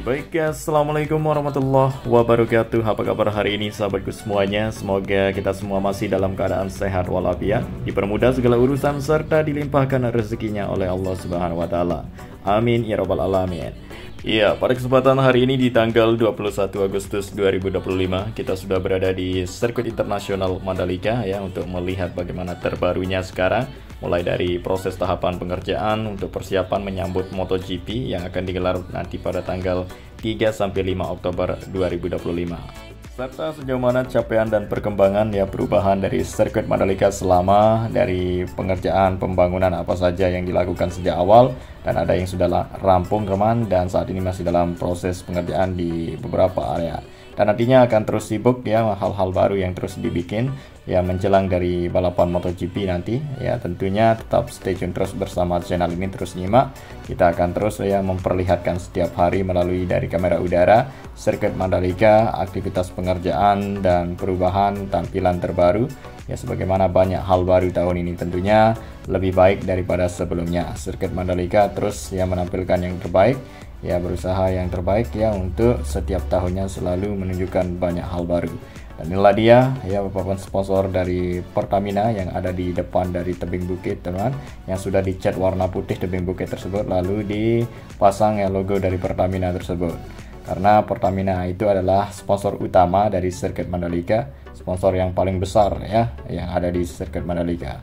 Baik ya, Assalamualaikum warahmatullahi wabarakatuh. Apa kabar hari ini sahabatku semuanya? Semoga kita semua masih dalam keadaan sehat walafiat, dipermudah segala urusan serta dilimpahkan rezekinya oleh Allah Subhanahu wa taala. Amin ya rabbal alamin. Iya, pada kesempatan hari ini di tanggal 21 Agustus 2025 kita sudah berada di sirkuit internasional Mandalika ya, untuk melihat bagaimana terbarunya sekarang, mulai dari proses tahapan pengerjaan untuk persiapan menyambut MotoGP yang akan digelar nanti pada tanggal 3-5 Oktober 2025. Serta sejauh mana capaian dan perkembangan ya perubahan dari sirkuit Mandalika selama dari pengerjaan pembangunan apa saja yang dilakukan sejak awal, dan ada yang sudah rampung teman dan saat ini masih dalam proses pengerjaan di beberapa area. Dan nantinya akan terus sibuk ya, hal-hal baru yang terus dibikin ya menjelang dari balapan MotoGP nanti ya. Tentunya tetap stay tune terus bersama channel ini, terus nyimak. Kita akan terus ya memperlihatkan setiap hari melalui dari kamera udara sirkuit Mandalika, aktivitas pengerjaan dan perubahan tampilan terbaru ya, sebagaimana banyak hal baru tahun ini tentunya lebih baik daripada sebelumnya. Sirkuit Mandalika terus ya menampilkan yang terbaik ya, berusaha yang terbaik ya untuk setiap tahunnya selalu menunjukkan banyak hal baru. Dan inilah dia ya papan sponsor dari Pertamina yang ada di depan dari tebing bukit teman, yang sudah dicat warna putih tebing bukit tersebut, lalu dipasang ya logo dari Pertamina tersebut. Karena Pertamina itu adalah sponsor utama dari sirkuit Mandalika, sponsor yang paling besar ya yang ada di sirkuit Mandalika.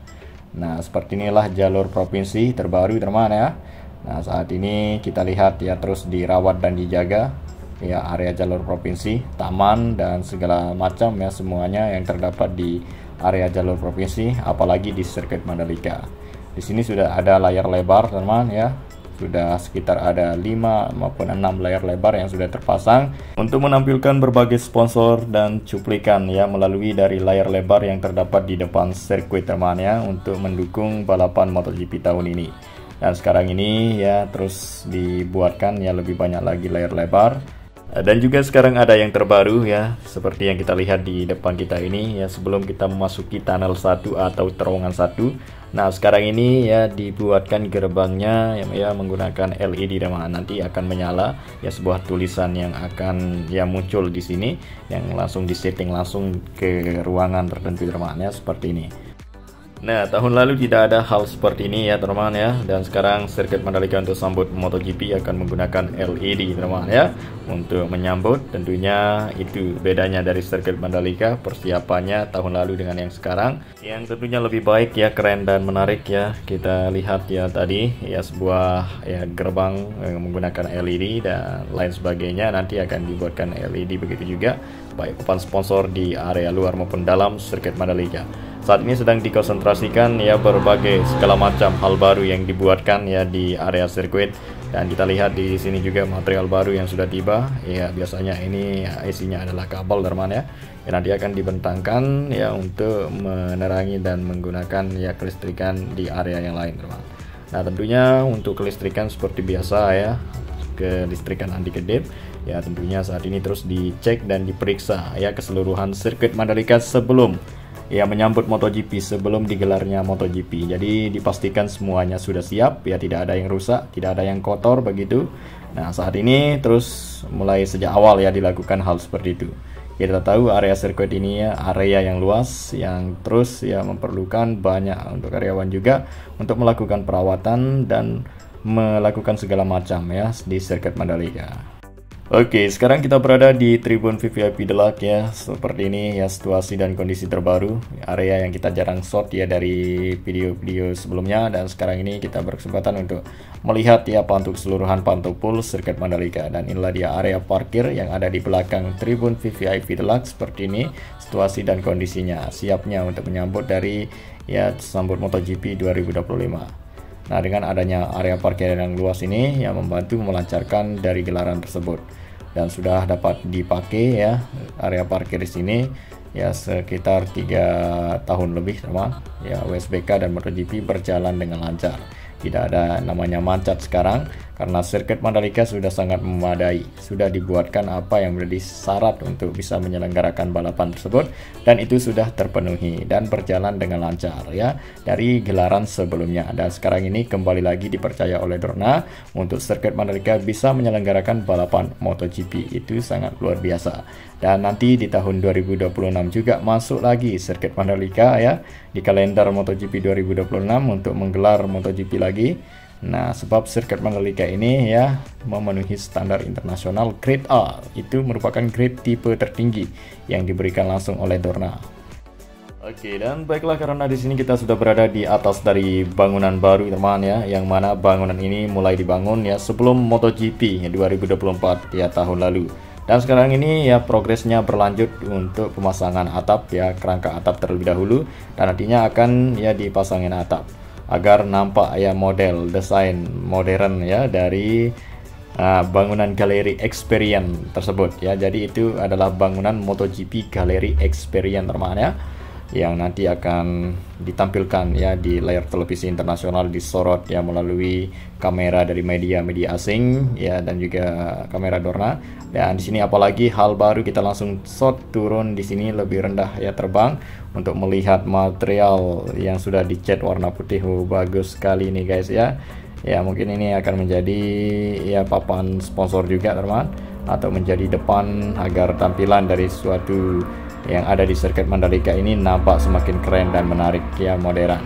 Nah, seperti inilah jalur provinsi terbaru teman ya. Nah, saat ini kita lihat ya terus dirawat dan dijaga ya area jalur provinsi, taman dan segala macam ya, semuanya yang terdapat di area jalur provinsi, apalagi di sirkuit Mandalika. Di sini sudah ada layar lebar teman ya. Sudah sekitar ada 5 maupun 6 layar lebar yang sudah terpasang untuk menampilkan berbagai sponsor dan cuplikan ya melalui dari layar lebar yang terdapat di depan sirkuit teman ya, untuk mendukung balapan MotoGP tahun ini. Dan sekarang ini ya terus dibuatkan ya lebih banyak lagi layar lebar. Dan juga sekarang ada yang terbaru ya, seperti yang kita lihat di depan kita ini ya, sebelum kita memasuki tunnel 1 atau terowongan 1. Nah, sekarang ini ya dibuatkan gerbangnya ya menggunakan LED teman. Nanti akan menyala ya sebuah tulisan yang akan ya muncul di sini, yang langsung disetting langsung ke ruangan tertentu teman ya, seperti ini. Nah, tahun lalu tidak ada hal seperti ini ya teman ya, dan sekarang sirkuit Mandalika untuk sambut MotoGP akan menggunakan LED teman ya, untuk menyambut. Tentunya itu bedanya dari sirkuit Mandalika, persiapannya tahun lalu dengan yang sekarang, yang tentunya lebih baik ya, keren dan menarik ya. Kita lihat ya tadi ya sebuah ya gerbang menggunakan LED dan lain sebagainya, nanti akan dibuatkan LED begitu juga, baik papan sponsor di area luar maupun dalam sirkuit Mandalika. Saat ini sedang dikonsentrasikan ya berbagai segala macam hal baru yang dibuatkan ya di area sirkuit, dan kita lihat di sini juga material baru yang sudah tiba ya. Biasanya ini ya, isinya adalah kabel teman ya, yang nanti akan dibentangkan ya untuk menerangi dan menggunakan ya kelistrikan di area yang lain teman. Nah, tentunya untuk kelistrikan seperti biasa ya, kelistrikan anti kedip ya, tentunya saat ini terus dicek dan diperiksa ya keseluruhan sirkuit Mandalika sebelum ya menyambut MotoGP, sebelum digelarnya MotoGP. Jadi dipastikan semuanya sudah siap ya, tidak ada yang rusak, tidak ada yang kotor begitu. Nah, saat ini terus mulai sejak awal ya dilakukan hal seperti itu. Kita tahu area sirkuit ini ya area yang luas, yang terus ya memerlukan banyak untuk karyawan juga untuk melakukan perawatan dan melakukan segala macam ya di sirkuit Mandalika. Oke, sekarang kita berada di tribun VVIP Deluxe ya. Seperti ini ya situasi dan kondisi terbaru, area yang kita jarang shot ya dari video-video sebelumnya, dan sekarang ini kita berkesempatan untuk melihat ya keseluruhan pantul pool sirkuit Mandalika. Dan inilah dia area parkir yang ada di belakang tribun VVIP Deluxe. Seperti ini situasi dan kondisinya, siapnya untuk menyambut dari ya sambut MotoGP 2025. Nah, dengan adanya area parkir yang luas ini yang membantu melancarkan dari gelaran tersebut, dan sudah dapat dipakai ya area parkir di sini ya sekitar 3 tahun lebih teman ya. WSBK dan MotoGP berjalan dengan lancar, tidak ada namanya macet sekarang, karena sirkuit Mandalika sudah sangat memadai, sudah dibuatkan apa yang menjadi syarat untuk bisa menyelenggarakan balapan tersebut, dan itu sudah terpenuhi dan berjalan dengan lancar ya dari gelaran sebelumnya. Dan sekarang ini kembali lagi dipercaya oleh Dorna untuk sirkuit Mandalika bisa menyelenggarakan balapan MotoGP. Itu sangat luar biasa. Dan nanti di tahun 2026 juga masuk lagi sirkuit Mandalika ya di kalender MotoGP 2026 untuk menggelar MotoGP lagi. Nah, sebab sirkuit Mandalika ini ya memenuhi standar internasional grade A. Itu merupakan grade tipe tertinggi yang diberikan langsung oleh Dorna. Oke, dan baiklah, karena di sini kita sudah berada di atas dari bangunan baru teman ya, yang mana bangunan ini mulai dibangun ya sebelum MotoGP 2024 ya tahun lalu. Dan sekarang ini ya progresnya berlanjut untuk pemasangan atap ya, kerangka atap terlebih dahulu, dan nantinya akan ya dipasangin atap agar nampak ya model desain modern ya dari bangunan galeri Experience tersebut ya. Jadi itu adalah bangunan MotoGP Galeri Experience teman ya, yang nanti akan ditampilkan ya di layar televisi internasional, disorot ya melalui kamera dari media asing ya, dan juga kamera Dorna. Dan di sini apalagi hal baru, kita langsung shot turun di sini lebih rendah ya, terbang untuk melihat material yang sudah dicat warna putih. Bagus sekali ini guys ya. Ya mungkin ini akan menjadi ya papan sponsor juga teman, atau menjadi depan agar tampilan dari suatu yang ada di sirkuit Mandalika ini nampak semakin keren dan menarik ya, modern.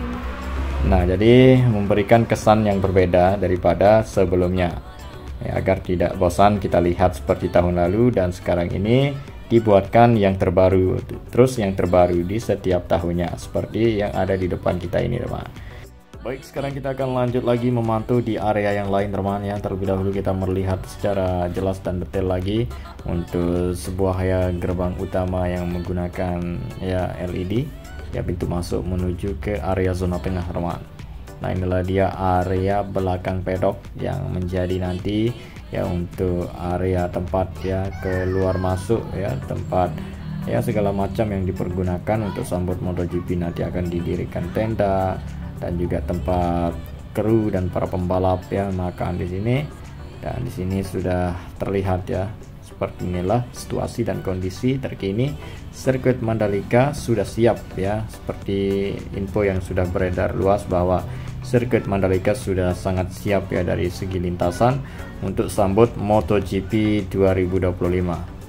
Nah, jadi memberikan kesan yang berbeda daripada sebelumnya ya, agar tidak bosan kita lihat seperti tahun lalu, dan sekarang ini dibuatkan yang terbaru, terus yang terbaru di setiap tahunnya seperti yang ada di depan kita ini teman. Baik, sekarang kita akan lanjut lagi memantau di area yang lain teman ya. Terlebih dahulu kita melihat secara jelas dan detail lagi untuk sebuah ya gerbang utama yang menggunakan ya LED ya, pintu masuk menuju ke area zona tengah teman. Nah, inilah dia area belakang pedok yang menjadi nanti ya untuk area tempat ya keluar masuk ya, tempat ya segala macam yang dipergunakan untuk sambut MotoGP. Nanti akan didirikan tenda dan juga tempat kru dan para pembalap ya makan di sini. Dan di sini sudah terlihat ya, seperti inilah situasi dan kondisi terkini sirkuit Mandalika sudah siap ya. Seperti info yang sudah beredar luas bahwa sirkuit Mandalika sudah sangat siap ya dari segi lintasan untuk sambut MotoGP 2025.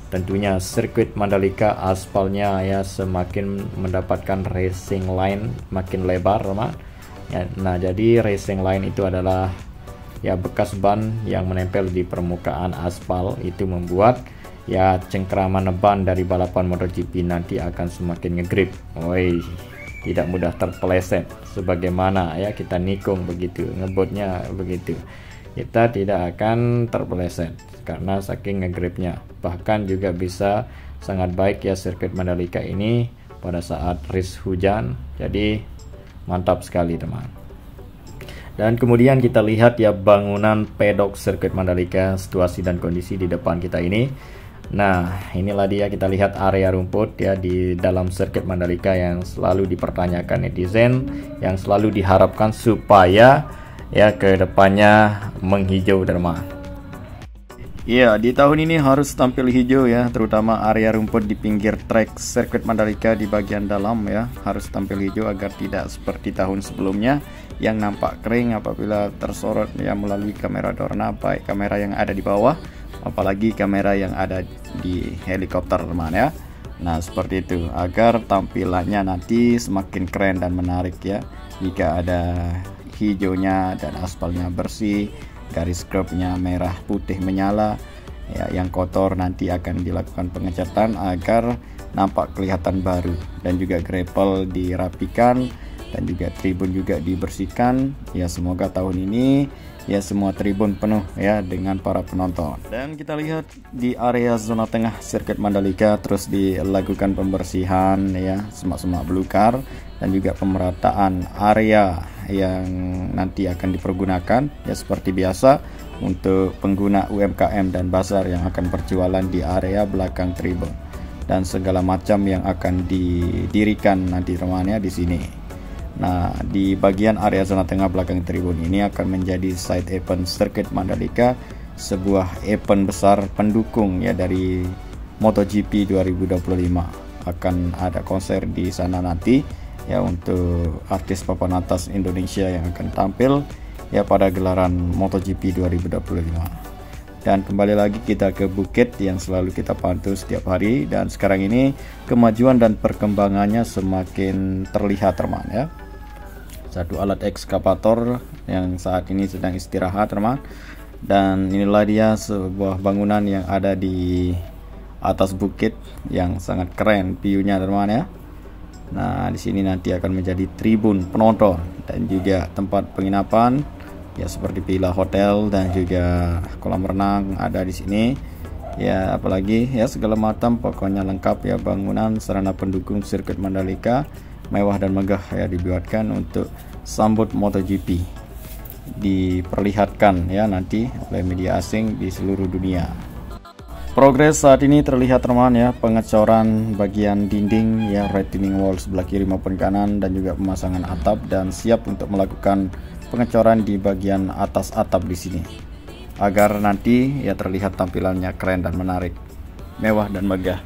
Tentunya sirkuit Mandalika aspalnya ya semakin mendapatkan racing line makin lebar teman ya. Nah, jadi racing line itu adalah ya bekas ban yang menempel di permukaan aspal, itu membuat ya cengkraman ban dari balapan MotoGP nanti akan semakin ngegrip. Woi, tidak mudah terpeleset sebagaimana ya kita nikung begitu, ngebotnya begitu. Kita tidak akan terpeleset karena saking ngegripnya. Bahkan juga bisa sangat baik ya sirkuit Mandalika ini pada saat race hujan. Jadi mantap sekali teman. Dan kemudian kita lihat ya bangunan pedok sirkuit Mandalika, situasi dan kondisi di depan kita ini. Nah, inilah dia, kita lihat area rumput ya di dalam sirkuit Mandalika yang selalu dipertanyakan netizen, yang selalu diharapkan supaya ya ke depannya menghijau teman. Ya, di tahun ini harus tampil hijau ya, terutama area rumput di pinggir trek sirkuit Mandalika di bagian dalam ya, harus tampil hijau agar tidak seperti tahun sebelumnya yang nampak kering apabila tersorot ya melalui kamera Dorna, baik kamera yang ada di bawah apalagi kamera yang ada di helikopter teman ya. Nah, seperti itu agar tampilannya nanti semakin keren dan menarik ya, jika ada hijaunya dan aspalnya bersih, garis curbnya merah putih menyala ya, yang kotor nanti akan dilakukan pengecatan agar nampak kelihatan baru, dan juga gravel dirapikan dan juga tribun juga dibersihkan ya. Semoga tahun ini ya semua tribun penuh ya dengan para penonton. Dan kita lihat di area zona tengah sirkuit Mandalika terus dilakukan pembersihan ya, semak-semak belukar dan juga pemerataan area yang nanti akan dipergunakan ya seperti biasa untuk pengguna UMKM dan bazar yang akan berjualan di area belakang tribun, dan segala macam yang akan didirikan nanti temannya di sini. Nah, di bagian area zona tengah belakang tribun ini akan menjadi side event Sirkuit Mandalika, sebuah event besar pendukung ya dari MotoGP 2025. Akan ada konser di sana nanti ya untuk artis papan atas Indonesia yang akan tampil ya pada gelaran MotoGP 2025. Dan kembali lagi kita ke bukit yang selalu kita pantau setiap hari, dan sekarang ini kemajuan dan perkembangannya semakin terlihat teman ya. Satu alat ekskavator yang saat ini sedang istirahat teman, dan inilah dia sebuah bangunan yang ada di atas bukit yang sangat keren view-nya teman ya. Nah, di sini nanti akan menjadi tribun penonton dan juga tempat penginapan ya, seperti villa hotel dan juga kolam renang ada di sini ya, apalagi ya segala macam pokoknya lengkap ya, bangunan sarana pendukung sirkuit Mandalika mewah dan megah ya, dibuatkan untuk sambut MotoGP, diperlihatkan ya nanti oleh media asing di seluruh dunia. Progres saat ini terlihat teman ya, pengecoran bagian dinding ya, retaining wall sebelah kiri maupun kanan, dan juga pemasangan atap, dan siap untuk melakukan pengecoran di bagian atas atap di sini agar nanti ya terlihat tampilannya keren dan menarik, mewah dan megah.